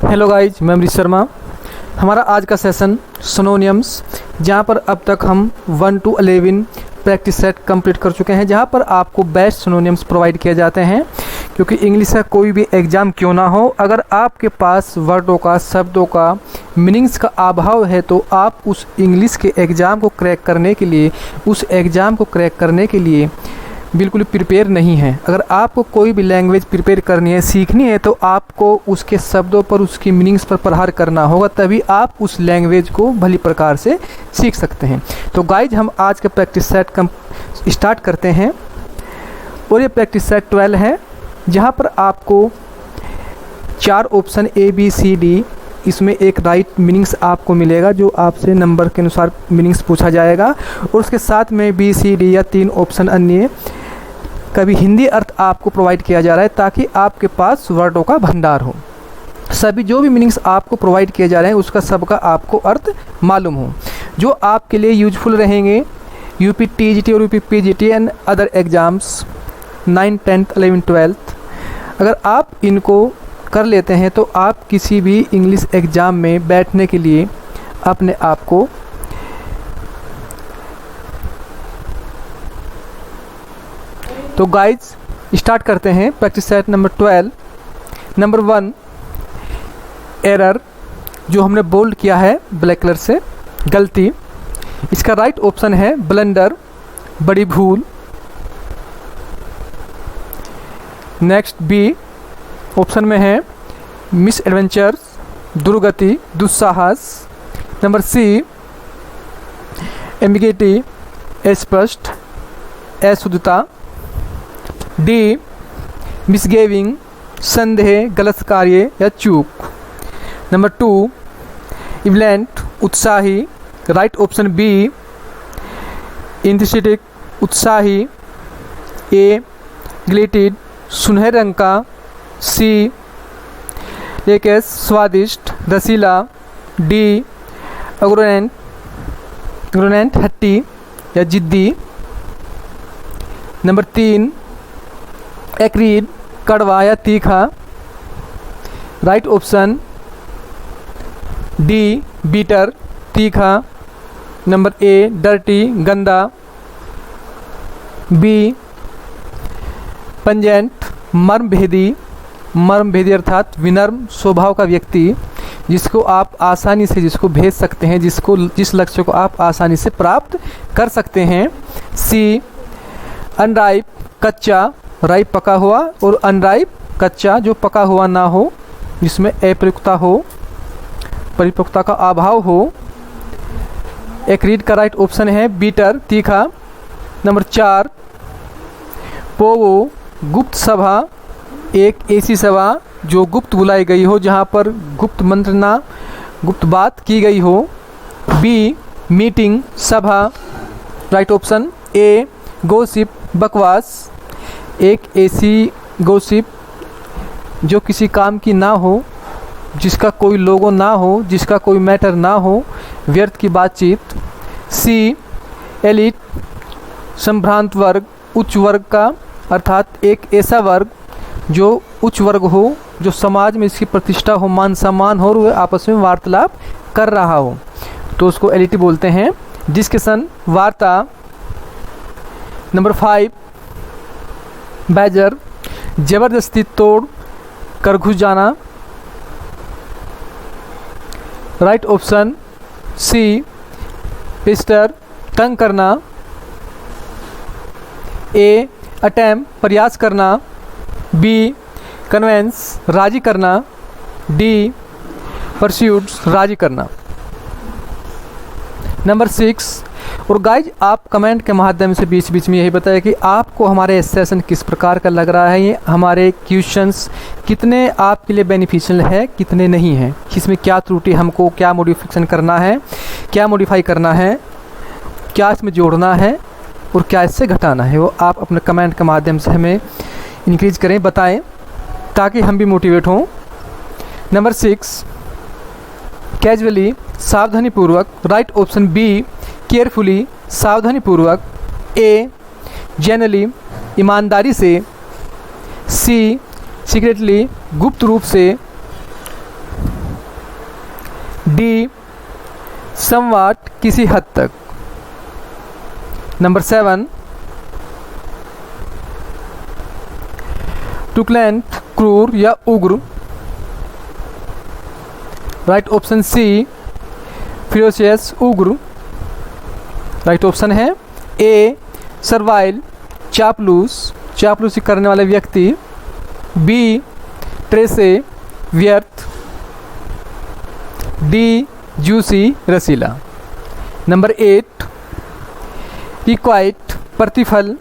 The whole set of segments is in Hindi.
हेलो गाइज, मैं अमरीश शर्मा। हमारा आज का सेशन सिनोनिम्स, जहां पर अब तक हम 1 to 11 प्रैक्टिस सेट कंप्लीट कर चुके हैं, जहां पर आपको बेस्ट सिनोनिम्स प्रोवाइड किए जाते हैं। क्योंकि इंग्लिश का कोई भी एग्ज़ाम क्यों ना हो, अगर आपके पास वर्डों का, शब्दों का, मीनिंग्स का अभाव है तो आप उस इंग्लिश के एग्ज़ाम को क्रैक करने के लिए बिल्कुल प्रिपेयर नहीं है। अगर आपको कोई भी लैंग्वेज प्रिपेयर करनी है, सीखनी है, तो आपको उसके शब्दों पर, उसकी मीनिंग्स पर प्रहार करना होगा, तभी आप उस लैंग्वेज को भली प्रकार से सीख सकते हैं। तो गाइज, हम आज का प्रैक्टिस सेट स्टार्ट करते हैं। और ये प्रैक्टिस सेट 12 है, जहाँ पर आपको 4 option A B C D, इसमें एक राइट मीनिंग्स आपको मिलेगा जो आपसे नंबर के अनुसार मीनिंग्स पूछा जाएगा। और उसके साथ में B C D या 3 ऑप्शन अन्य कभी हिंदी अर्थ आपको प्रोवाइड किया जा रहा है, ताकि आपके पास वर्डों का भंडार हो। सभी जो भी मीनिंग्स आपको प्रोवाइड किए जा रहे हैं उसका सबका आपको अर्थ मालूम हो, जो आपके लिए यूजफुल रहेंगे UP TGT और UP PGT and other exams 9th 10th 11th 12th। अगर आप इनको कर लेते हैं तो आप किसी भी इंग्लिश एग्ज़ाम में बैठने के लिए अपने आप को तो गाइज स्टार्ट करते हैं practice set number 12। Number 1, error, जो हमने बोल्ड किया है ब्लैक कलर से, गलती। इसका राइट ऑप्शन है ब्लंडर, बड़ी भूल। नेक्स्ट बी ऑप्शन में है मिस एडवेंचर्स, दुर्गति, दुस्साहस। नंबर सी, एम्बिगिटी, अस्पष्ट, अशुद्धता। डी, मिसगिविंग, संदेह, गलत कार्य या चूक। नंबर 2, इवेलेंट, उत्साही। राइट ऑप्शन बी, इंथुसियास्टिक, उत्साही। ए, ग्लिटेड, सुनहरे रंग का। सी, लेकेस, स्वादिष्ट, रसीला। डी, अग्रोनेंट, हट्टी या जिद्दी। नंबर 3, एक्रीड, कड़वा या तीखा। राइट ऑप्शन डी, बीटर, तीखा। नंबर ए, डर्टी, गंदा। बी, पंजेंट, मर्मभेदी अर्थात विनम्र स्वभाव का व्यक्ति, जिसको आप आसानी से भेज सकते हैं, जिस लक्ष्य को आप आसानी से प्राप्त कर सकते हैं। सी, अनराइप, कच्चा, राइप पका हुआ, और अनराइप कच्चा, जो पका हुआ ना हो, जिसमें अपरिपक्वता हो, परिपक्वता का अभाव हो। एक्रीड का राइट ऑप्शन है बीटर, तीखा। नंबर 4, पोवो, गुप्त सभा, एक ऐसी सभा जो गुप्त बुलाई गई हो, जहाँ पर गुप्त मंत्रणा, गुप्त बात की गई हो। बी, मीटिंग, सभा। राइट ऑप्शन ए, गॉसिप, बकवास, एक ऐसी गॉसिप जो किसी काम की ना हो, जिसका कोई लोगो ना हो, जिसका कोई मैटर ना हो, व्यर्थ की बातचीत। सी, एलिट, संभ्रांत वर्ग, उच्च वर्ग का, अर्थात एक ऐसा वर्ग जो उच्च वर्ग हो, जो समाज में इसकी प्रतिष्ठा हो, मान सम्मान हो, और वह आपस में वार्तालाप कर रहा हो, तो उसको एलिट बोलते हैं। डिस्कशन, वार्ता। नंबर 5, बैजर, जबरदस्ती तोड़ कर घुस जाना। राइट ऑप्शन सी, पेस्टर, तंग करना। ए, अटेम्प्ट, प्रयास करना। बी, कन्वेंस, राजी करना। डी, परस्यूट्स, राजी करना। नंबर 6, और गाइज आप कमेंट के माध्यम से बीच बीच में यही बताएं कि आपको हमारे सेशन किस प्रकार का लग रहा है, ये हमारे क्वेश्चंस कितने आपके लिए बेनिफिशियल है, कितने नहीं हैं, इसमें क्या त्रुटि, हमको क्या मॉडिफिकेशन करना है, क्या मॉडिफाई करना है, क्या इसमें जोड़ना है और क्या इससे घटाना है, वो आप अपने कमेंट के माध्यम से हमें इंक्रीज करें, बताएं, ताकि हम भी मोटिवेट हों। नंबर 6, कैजुअली, सावधानीपूर्वक। राइट ऑप्शन बी, केयरफुली, सावधानीपूर्वक। ए, जेनरली, ईमानदारी से। सी, सीक्रेटली, गुप्त रूप से। डी समवाट किसी हद तक। नंबर 7 टुकलैंथ क्रूर या उग्र। राइट ऑप्शन सी फिरोशियस उग्र। राइट ऑप्शन है ए सर्वाइल चापलूसी करने वाले व्यक्ति। बी ट्रेसे व्यर्थ। डी जूसी रसीला। नंबर 8 रिक्वाइट प्रतिफल।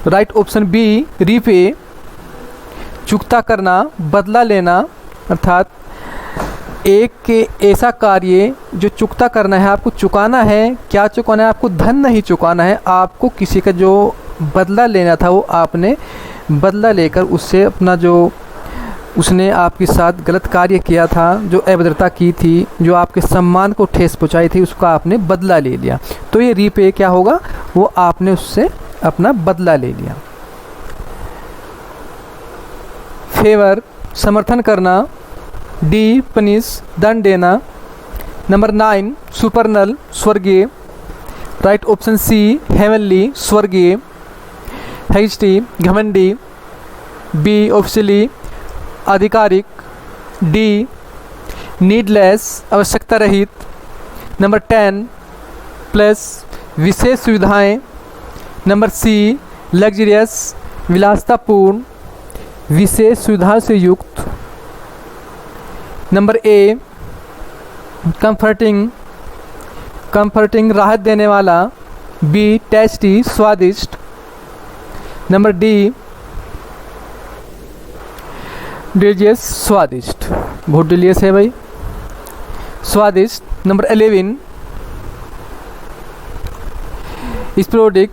राइट ऑप्शन बी रीपे चुकता करना, बदला लेना, अर्थात एक के ऐसा कार्य जो चुकता करना है, आपको चुकाना है। क्या चुकाना है? आपको धन नहीं चुकाना है, आपको किसी का जो बदला लेना था वो आपने बदला लेकर उससे अपना जो उसने आपके साथ गलत कार्य किया था, जो अभद्रता की थी, जो आपके सम्मान को ठेस पहुंचाई थी, उसका आपने बदला ले लिया। तो ये रीपे क्या होगा? वो आपने उससे अपना बदला ले लिया। फेवर समर्थन करना। डी पनिश दंड देना। नंबर 9 सुपरनल स्वर्गीय। राइट ऑप्शन सी हेवनली स्वर्गीय। हैस्टी घमंडी। बी ऑफिशियली आधिकारिक। डी नीडलेस आवश्यकता रहित। नंबर 10 प्लस विशेष सुविधाएं। नंबर सी लग्जरियस विलासतापूर्ण विशेष सुविधाओं से युक्त। नंबर ए कंफर्टिंग राहत देने वाला। बी टेस्टी स्वादिष्ट। नंबर डी डिलीशियस स्वादिष्ट, बहुत डिलीशियस है भाई, स्वादिष्ट। नंबर 11 स्पोरेडिक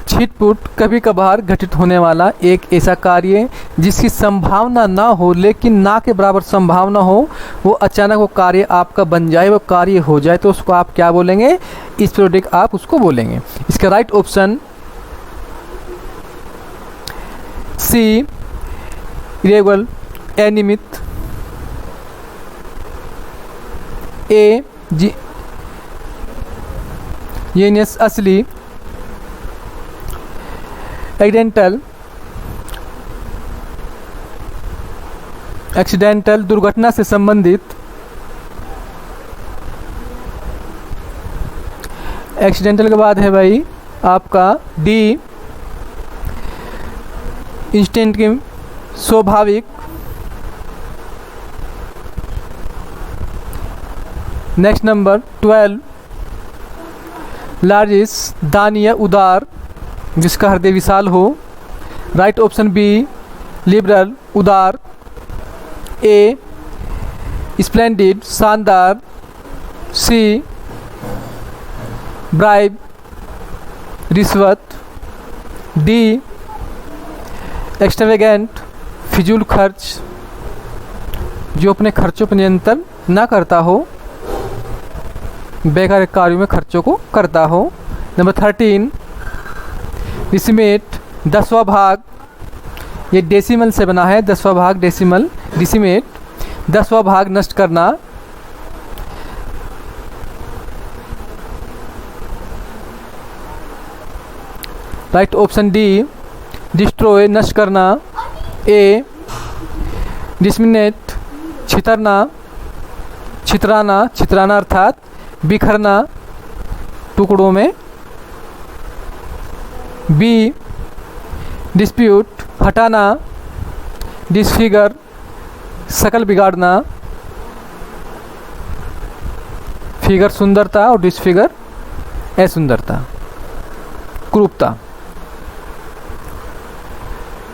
छिटपुट कभी कभार घटित होने वाला एक ऐसा कार्य जिसकी संभावना ना हो, लेकिन ना के बराबर संभावना हो, वो अचानक वो कार्य आपका बन जाए, वो कार्य हो जाए, तो उसको आप क्या बोलेंगे? स्पोरेडिक आप उसको बोलेंगे। इसका राइट ऑप्शन सी इरेगुलर अनियमित। ए जीनियस असली। एक्सीडेंटल दुर्घटना से संबंधित। एक्सीडेंटल के बाद है भाई आपका डी इंस्टेंट की स्वाभाविक। नेक्स्ट नंबर 12 लार्जिस्ट दानीय उदार जिसका हृदय विशाल हो। राइट ऑप्शन बी लिबरल उदार। ए स्प्लेंडिड शानदार। सी ब्राइब रिश्वत। डी एक्स्ट्रावेगेंट फिजूल खर्च जो अपने खर्चों पर नियंत्रण ना करता हो, बेकार कार्यों में खर्चों को करता हो। नंबर 13 डिसिमेट 10वां भाग, ये डेसिमल से बना है, 10वां भाग डेसिमल, डिसिमेट 10वां भाग नष्ट करना। राइट ऑप्शन डी डिस्ट्रॉय नष्ट करना। ए डिसमिनेट छितरना, छितराना अर्थात बिखरना टुकड़ों में। बी डिस्प्यूट हटाना, डिसफिगर शकल बिगाड़ना, फिगर सुंदरता और डिसफिगर असुंदरता क्रूपता।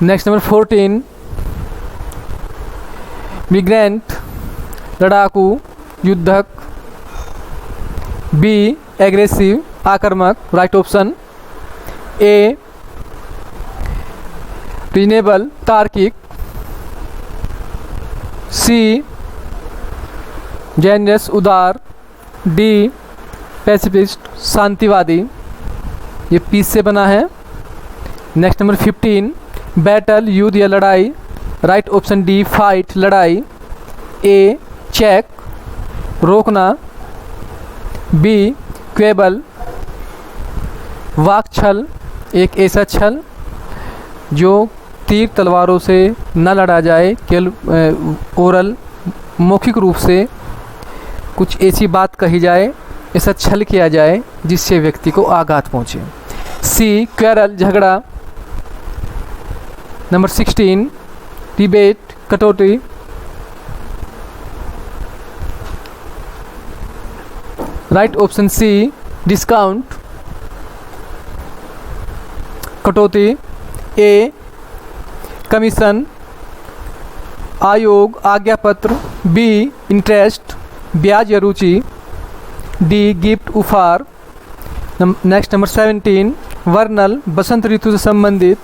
नेक्स्ट नंबर 14 मिग्रेंट लड़ाकू युद्धक। बी एग्रेसिव आक्रामक। राइट ऑप्शन ए रीजनेबल तार्किक। सी जेनरस उदार। डी पैसिफिस्ट शांतिवादी, ये पीस से बना है। नेक्स्ट नंबर 15 बैटल युद्ध या लड़ाई। राइट ऑप्शन डी फाइट लड़ाई। ए चेक रोकना, बी क्वेबल, वाक छल, एक ऐसा छल जो तीर तलवारों से न लड़ा जाए, केवल ओरल मौखिक रूप से कुछ ऐसी बात कही जाए, ऐसा छल किया जाए जिससे व्यक्ति को आघात पहुँचे। सी क्वेरल, झगड़ा। नंबर 16 डिबेट, कटौती। राइट ऑप्शन सी डिस्काउंट, कटौती। ए कमीशन, आयोग, आज्ञापत्र। बी इंटरेस्ट, ब्याज या रुचि। डी गिफ्ट, उपहार। नेक्स्ट नंबर 17 वर्नल, बसंत ऋतु से संबंधित।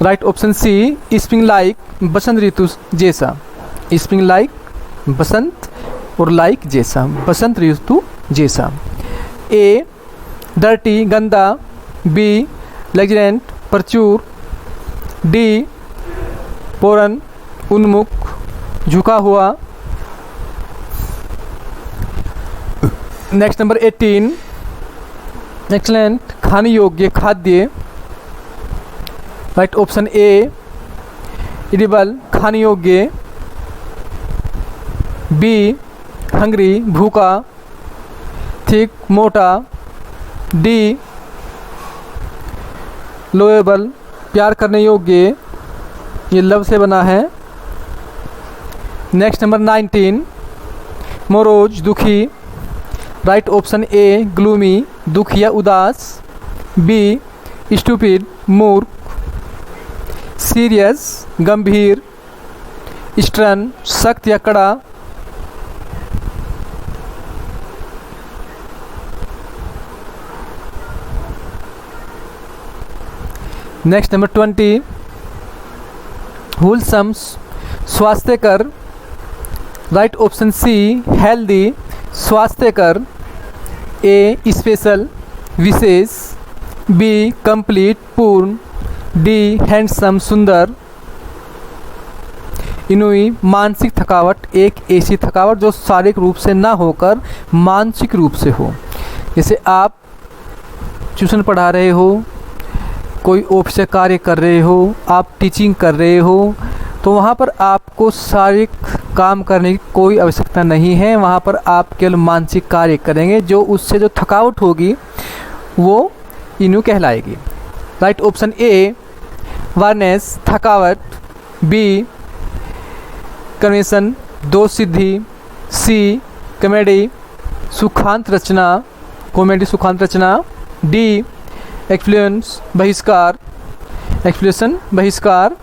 Right option C spring like, बसंत ऋतु जैसा। स्प्रिंग लाइक बसंत और लाइक जैसा, बसंत ऋतु जैसा। ए डर्टी, गंदा। बी लग्जरेंट, प्रचुर। डी पोरन, उन्मुख, झुका हुआ। नेक्स्ट नंबर 18 एक्सलेंट, खाने योग्य, खाद्य। राइट ऑप्शन ए एडिबल, खाने योग्य। बी हंग्री, भूखा। थिक, मोटा। डी लोएबल, प्यार करने योग्य, ये लव से बना है। नेक्स्ट नंबर 19 मोरोज, दुखी। राइट ऑप्शन ए ग्लूमी, दुख या उदास। बी स्टूपिड, मूर्ख। सीरियस, गंभीर। स्टर्न, सख्त या कड़ा। नेक्स्ट नंबर 20 होलसम, स्वास्थ्यकर। राइट ऑप्शन सी हेल्दी, स्वास्थ्यकर। ए स्पेशल, विशेष। बी कंप्लीट, पूर्ण। डी हैंडसम, सुंदर। इनुई मानसिक थकावट, एक ऐसी थकावट जो शारीरिक रूप से ना होकर मानसिक रूप से हो। जैसे आप ट्यूशन पढ़ा रहे हो, कोई ऑफिस से कार्य कर रहे हो, आप टीचिंग कर रहे हो, तो वहाँ पर आपको शारीरिक काम करने की कोई आवश्यकता नहीं है। वहाँ पर आप केवल मानसिक कार्य करेंगे, जो उससे जो थकावट होगी वो इनु कहलाएगी। राइट ऑप्शन ए वार्नेस, थकावट। बी कन्वेंशन, दोष सिद्धि। सी कॉमेडी, सुखांत रचना, कॉमेडी सुखांत रचना। डी एक्सप्लेंस, बहिष्कार, एक्सप्लेशन, बहिष्कार।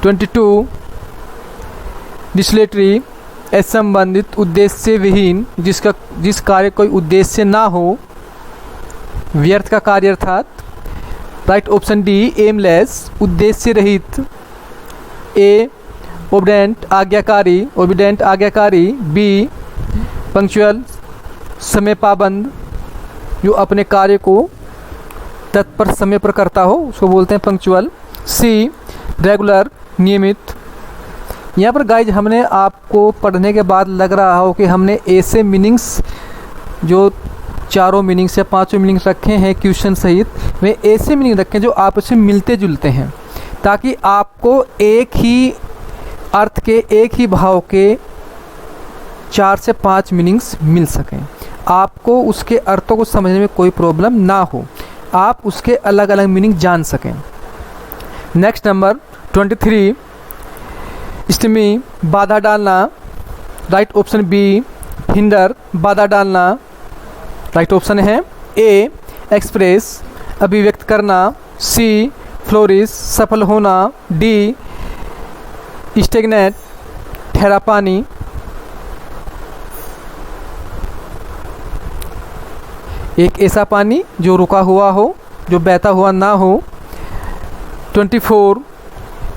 22 डिसलेटरी, असंबंधित, उद्देश्य विहीन, जिस कार्य कोई उद्देश्य ना हो, व्यर्थ का कार्य अर्थात। राइट ऑप्शन डी एमलेस, उद्देश्य रहित। ए ओबिडेंट, आज्ञाकारी, ओबिडेंट आज्ञाकारी। बी पंक्चुअल, समय पाबंद, जो अपने कार्य को तत्पर समय पर करता हो उसको बोलते हैं पंक्चुअल। सी रेगुलर, नियमित। यहाँ पर गाइज हमने आपको पढ़ने के बाद लग रहा हो कि हमने ऐसे मीनिंग्स जो चारों मीनिंग्स या पांचों मीनिंग्स रखे हैं क्वेश्चन सहित, वे ऐसे मीनिंग रखें जो आपस में मिलते जुलते हैं, ताकि आपको एक ही अर्थ के, एक ही भाव के 4 से 5 मीनिंग्स मिल सकें। आपको उसके अर्थों को समझने में कोई प्रॉब्लम ना हो, आप उसके अलग अलग मीनिंग जान सकें। नेक्स्ट नंबर 23 स्टिमी, बाधा डालना। राइट ऑप्शन बी हिंडर, बाधा डालना। राइट ऑप्शन है ए एक्सप्रेस, अभिव्यक्त करना। सी फ्लोरिश, सफल होना। डी स्टेगनेट, ठहरा पानी। एक ऐसा पानी जो रुका हुआ हो, जो बहता हुआ ना हो। 24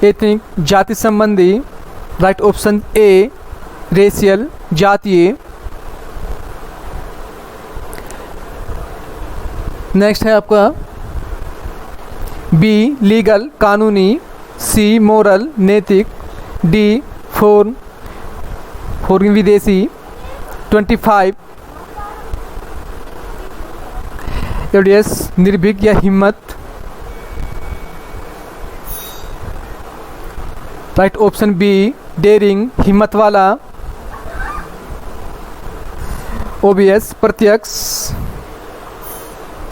एथनिक, जाति संबंधी। राइट ऑप्शन ए रेशियल, जातीय। नेक्स्ट है आपका बी लीगल, कानूनी। सी मोरल, नैतिक। डी फॉर्म, फॉरेन विदेशी। 25 एडियस निर्भीक या हिम्मत। राइट ऑप्शन बी डेयरिंग हिम्मत वाला। ओबीएस प्रत्यक्ष।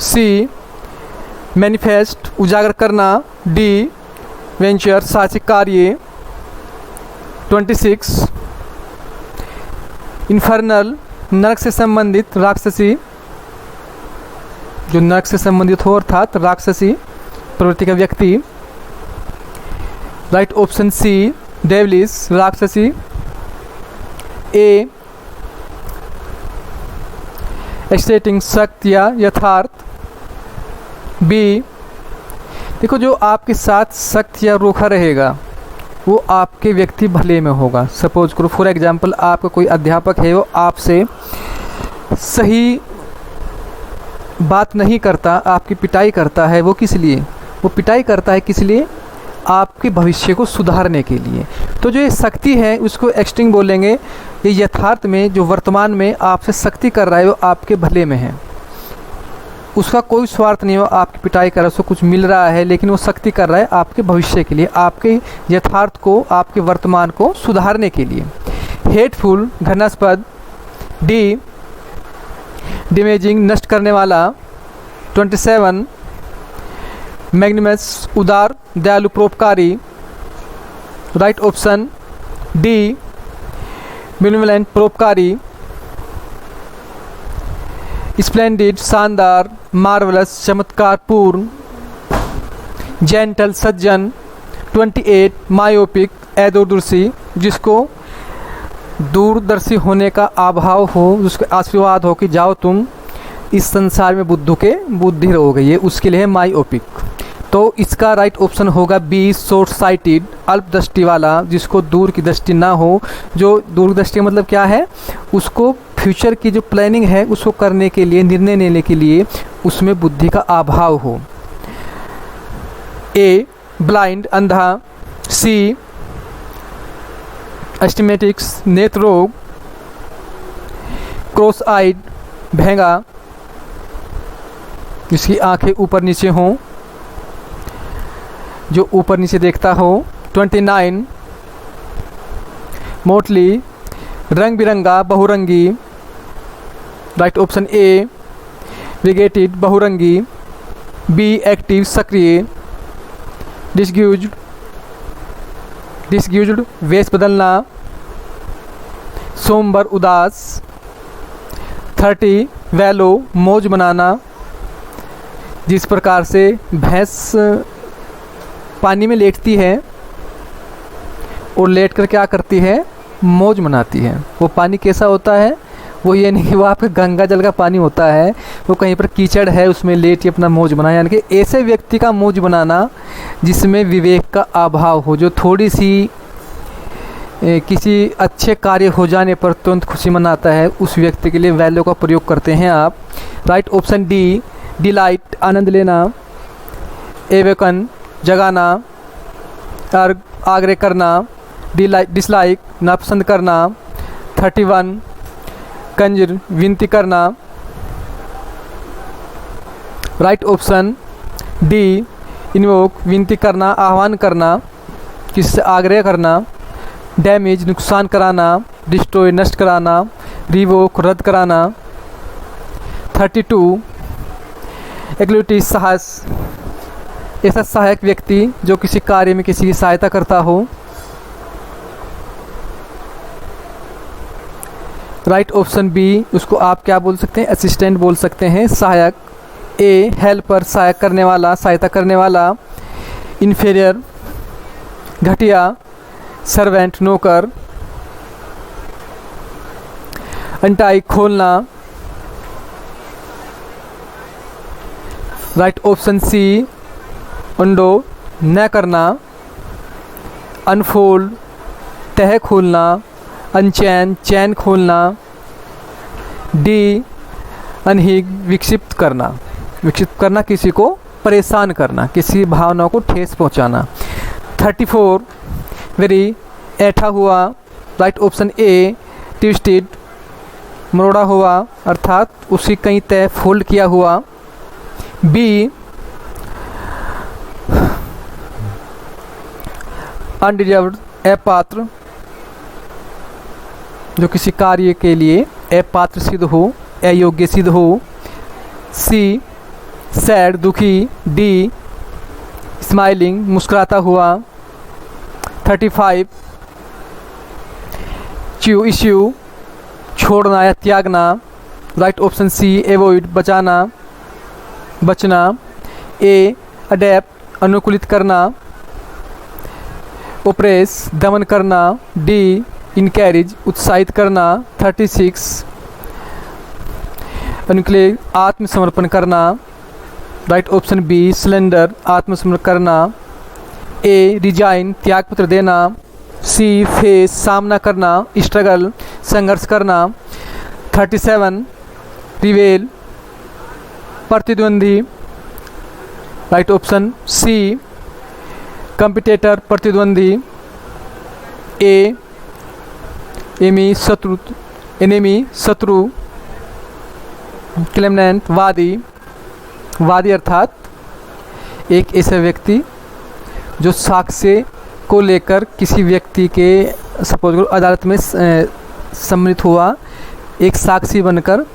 सी मैनिफेस्ट उजागर करना। डी वेंचर साहसिक कार्य। 26 इन्फर्नल नरक से संबंधित राक्षसी, जो नरक से संबंधित हो अर्थात राक्षसी प्रवृत्ति का व्यक्ति। राइट ऑप्शन सी डेविलिस राक्षसी। ए एक्सटेटिंग सत्य या यथार्थ। बी देखो जो आपके साथ सख्त या रूखा रहेगा वो आपके व्यक्ति भले में होगा। सपोज करो फॉर एग्जांपल आपका कोई अध्यापक है, वो आपसे सही बात नहीं करता, आपकी पिटाई करता है। वो किस लिए? वो पिटाई करता है किस लिए? आपके भविष्य को सुधारने के लिए। तो जो ये शक्ति है उसको एक्सटिंग बोलेंगे। ये यथार्थ में जो वर्तमान में आपसे सख्ती कर रहा है वो आपके भले में है, उसका कोई स्वार्थ नहीं हो, आपकी पिटाई कर रहा है, उसको कुछ मिल रहा है, लेकिन वो सख्ती कर रहा है आपके भविष्य के लिए, आपके यथार्थ को, आपके वर्तमान को सुधारने के लिए। हेटफुल घृणास्पद। डी डैमेजिंग नष्ट करने वाला। 27 मैग्निमस उदार दयालु परोपकारी। राइट ऑप्शन डी बेनिवोलेंट परोपकारी। स्प्लेंडिड शानदार मार्वलस चमत्कारपूर्ण। जेंटल सज्जन। 28 मायोपिक अदूरदर्शी, जिसको दूरदर्शी होने का अभाव हो, जिसको आशीर्वाद हो कि जाओ तुम इस संसार में बुद्धि रहोगे, ये उसके लिए है मायोपिक। तो इसका राइट ऑप्शन होगा बी शॉर्ट साइटेड अल्पदृष्टि वाला, जिसको दूर की दृष्टि ना हो। जो दूरदृष्टि मतलब क्या है? उसको फ्यूचर की जो प्लानिंग है उसको करने के लिए, निर्णय लेने के लिए उसमें बुद्धि का अभाव हो। ए ब्लाइंड अंधा। सी एस्टिमेटिक्स नेत्र रोग। क्रॉस आइड भेंगा, जिसकी आंखें ऊपर नीचे हों, जो ऊपर नीचे देखता हो। 29 मोटली रंग बिरंगा बहुरंगी। राइट ऑप्शन ए वेगेटेड बहुरंगी। बी एक्टिव सक्रिय। डिस्ग्यूज्ड वेश बदलना। सोमबर उदास। 30 वैलो मौज मनाना, जिस प्रकार से भैंस पानी में लेटती है और लेट कर क्या करती है? मौज मनाती है। वो पानी कैसा होता है? वो ये नहीं कि वो आपके गंगा जल का पानी होता है, वो कहीं पर कीचड़ है उसमें लेट के अपना मौज बनाए। यानी कि ऐसे व्यक्ति का मौज बनाना जिसमें विवेक का अभाव हो, जो थोड़ी सी किसी अच्छे कार्य हो जाने पर तुरंत खुशी मनाता है, उस व्यक्ति के लिए वैल्यू का प्रयोग करते हैं आप। राइट ऑप्शन डी डिलाइट आनंद लेना। एवेकन जगाना। आग्रह करना। डिसलाइक नापसंद करना। 31 कंजर विनती करना। राइट ऑप्शन डी इन्वोक विनती करना, आह्वान करना, किससे आग्रह करना। डैमेज नुकसान कराना। डिस्ट्रॉय नष्ट कराना। रिवोक रद्द कराना। 32 एक्टिविटी साहस, ऐसा सहायक व्यक्ति जो किसी कार्य में किसी की सहायता करता हो। राइट ऑप्शन बी, उसको आप क्या बोल सकते हैं? असिस्टेंट बोल सकते हैं, सहायक। ए हेल्पर सहायक करने वाला, सहायता करने वाला। इन्फीरियर घटिया। सर्वेंट नौकर। अंटाई खोलना। राइट ऑप्शन सी अंडो न करना। अनफोल्ड तह खोलना। अनचैन चैन खोलना। डी अनहिग विक्षिप्त करना, विक्षिप्त करना किसी को परेशान करना, किसी भावना को ठेस पहुंचाना। 34 वेरी ऐठा हुआ। राइट ऑप्शन ए ट्विस्टेड, मरोड़ा हुआ अर्थात उसी कहीं तय फोल्ड किया हुआ। बी अनडिजर्व्ड, अपात्र, जो किसी कार्य के लिए अपात्र सिद्ध हो, अयोग्य सिद्ध हो। सी सैड, दुखी। डी स्माइलिंग, मुस्कुराता हुआ। 35 च्यू इश्यू, छोड़ना या त्यागना। राइट ऑप्शन सी एवॉइड, बचाना, बचना। ए अडेप्ट, अनुकूलित करना। ओप्रेस, दमन करना। डी इनकैरेज, उत्साहित करना। 36 अनुकूलित, आत्मसमर्पण करना। राइट ऑप्शन बी सिलेंडर, आत्मसमर्पण करना। ए रिजाइन, त्यागपत्र देना। सी फेस, सामना करना, स्ट्रगल, संघर्ष करना। 37 रिवेल, प्रतिद्वंदी। राइट ऑप्शन सी कंपिटेटर, प्रतिद्वंदी। ए एमी, शत्रु, एनेमी, शत्रु। क्लेमनेंट, वादी। वादी अर्थात एक ऐसा व्यक्ति जो साक्ष्य को लेकर किसी व्यक्ति के सपोज करो अदालत में सम्मिलित हुआ, एक साक्षी बनकर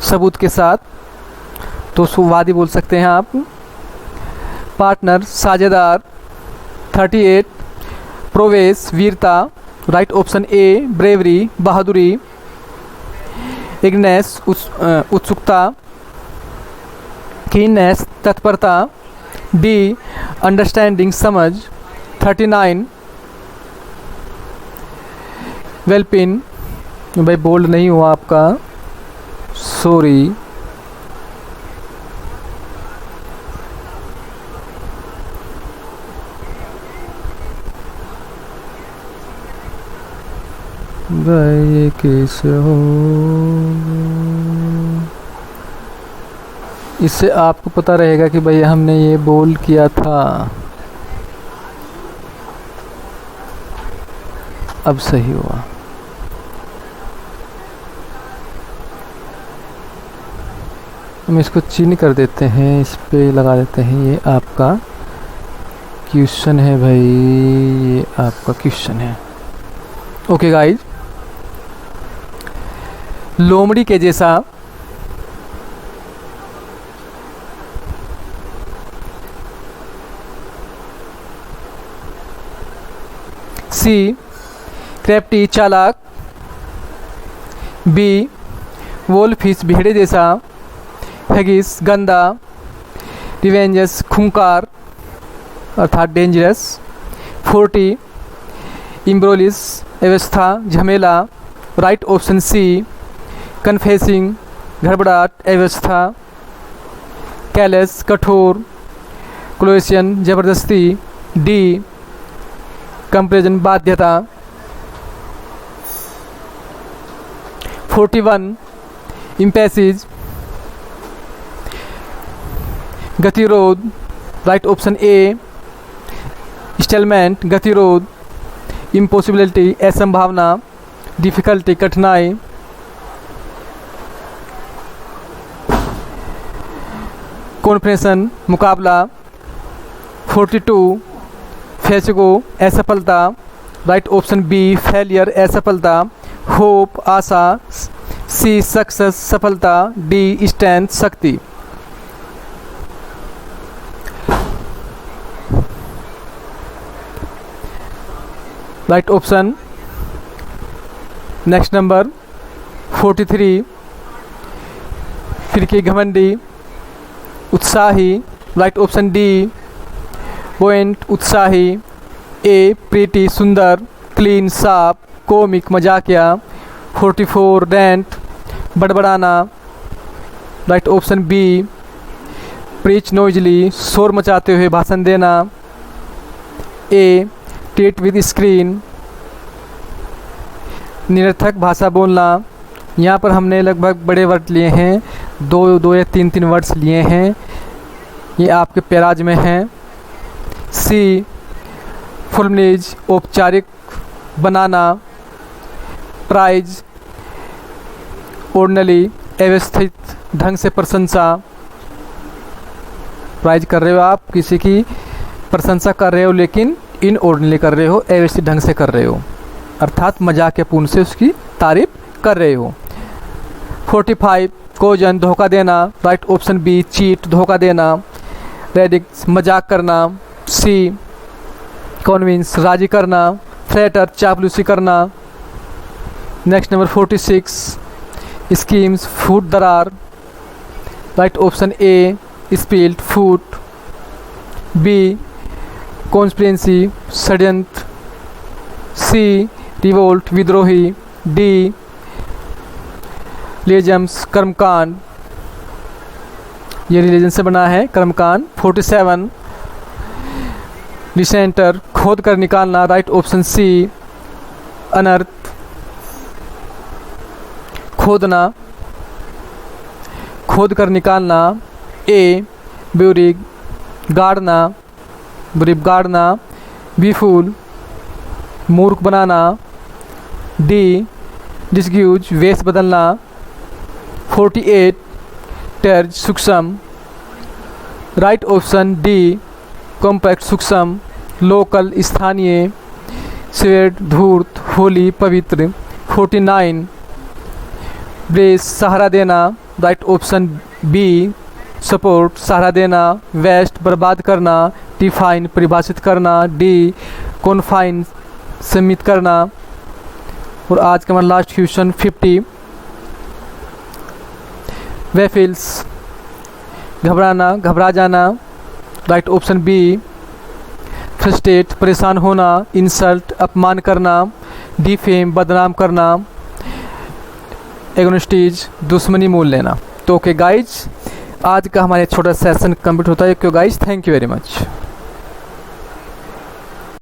सबूत के साथ, तो उसको वादी बोल सकते हैं आप। पार्टनर, साझेदार। 38 प्रोवेस, वीरता। राइट ऑप्शन ए ब्रेवरी, बहादुरी। इग्नेस, उत्सुकता। कीननेस, तत्परता। डी अंडरस्टैंडिंग, समझ। 39 वेलपिन, भाई बोल्ड नहीं हुआ आपका, सॉरी। भाई ये कैसे हो, इससे आपको पता रहेगा कि भाई हमने ये बोल किया था। अब सही हुआ। हम इसको चिन्ह कर देते हैं, इस पे लगा देते हैं। ये आपका क्वेश्चन है भाई, ये आपका क्वेश्चन है। ओके गाइज, लोमड़ी के जैसा सी क्रेप्टी, चालाक। बी वोल्फिश, भेड़े जैसा। हेगिस, गंदा। रिवेंजस, खूंखार अर्थात डेंजरस। 40 इम्ब्रोलिस, अवस्था, झमेला। राइट ऑप्शन सी कन्फेसिंग, घबराहट, अवस्था। कैलस, कठोर। क्लोएशन, जबरदस्ती। डी कंपेरिजन, बाध्यता। 41 इम्पैसिज, गतिरोध। राइट ऑप्शन ए स्टेलमेंट, गतिरोध। इम्पॉसिबिलिटी, असंभावना। डिफिकल्टी, कठिनाई। कॉन्फ्रेंसन, मुकाबला। 42 फैसिगो, असफलता। राइट ऑप्शन बी फेलियर, असफलता। होप, आशा। सी सक्सेस, सफलता। डी स्ट्रेंथ, शक्ति। राइट ऑप्शन नेक्स्ट नंबर 43 फिर की घमंडी, उत्साही। राइट ऑप्शन डी पोइंट, उत्साही। ए प्रीटी, सुंदर। क्लीन, साफ। कॉमिक, मजाकिया। 44 रेंट, बड़बड़ाना। Right option B preach noisily, शोर मचाते हुए भाषण देना। ए ट्रीट विद स्क्रीन, निरर्थक भाषा बोलना। यहाँ पर हमने लगभग बड़े वर्ड लिए हैं, दो या तीन वर्ड्स लिए हैं, ये आपके पैराज में हैं। सी फॉर्मलिटीज, औपचारिक बनाना। प्राइज, ऑर्डिनली व्यवस्थित ढंग से प्रशंसा, प्राइज कर रहे हो आप, किसी की प्रशंसा कर रहे हो लेकिन इन ऑर्डिनली कर रहे हो, अव्यवस्थित ढंग से कर रहे हो, अर्थात मजाकियापूर्ण से उसकी तारीफ कर रहे हो। 45 कोजन, धोखा देना, राइट ऑप्शन बी चीट, धोखा देना। रेडिक्स, मजाक करना। सी कॉन्विंस, राजी करना। थ्रेटर, चापलूसी करना। नेक्स्ट नंबर 46 स्कीम्स, फूट दरार, राइट ऑप्शन ए स्पिल्ड, फूट। बी कॉन्स्पिरेंसी, षड्यंत्र। सी रिवोल्ट, विद्रोही। डी लेजम्स, कर्मकांड, ये रिलीजन से बना है कर्मकांड। 47 डिसेंटर, खोद कर निकालना, राइट ऑप्शन सी अनर्थ, खोदना, खोद कर निकालना। ए ब्यूरिग, गाड़ना, ब्रीफ गाड़ना। बी फूल, मूर्ख बनाना। डी डिस्ग्यूज, वेश बदलना। 48 टर्ज, सूक्ष्म, राइट ऑप्शन डी कॉम्पैक्ट, सूक्ष्म। लोकल, स्थानीय। स्वेड, धूर्त, होली, पवित्र। 49 ब्रेस, सहारा देना, राइट ऑप्शन बी सपोर्ट, सहारा देना। वेस्ट, बर्बाद करना। डिफाइन, परिभाषित करना। डी कॉन्फाइन, सीमित करना। और आज का हमारा लास्ट क्वेश्चन 50 वेफिल्स, घबराना, घबरा जाना, राइट ऑप्शन बी। फ्रस्ट्रेट, परेशान होना। इंसल्ट, अपमान करना। डिफेम, बदनाम करना। एग्नोस्टिज, दुश्मनी मोल लेना। तो ओके गाइज, आज का हमारा छोटा सेशन कंप्लीट होता है। Okay guys, thank you very much.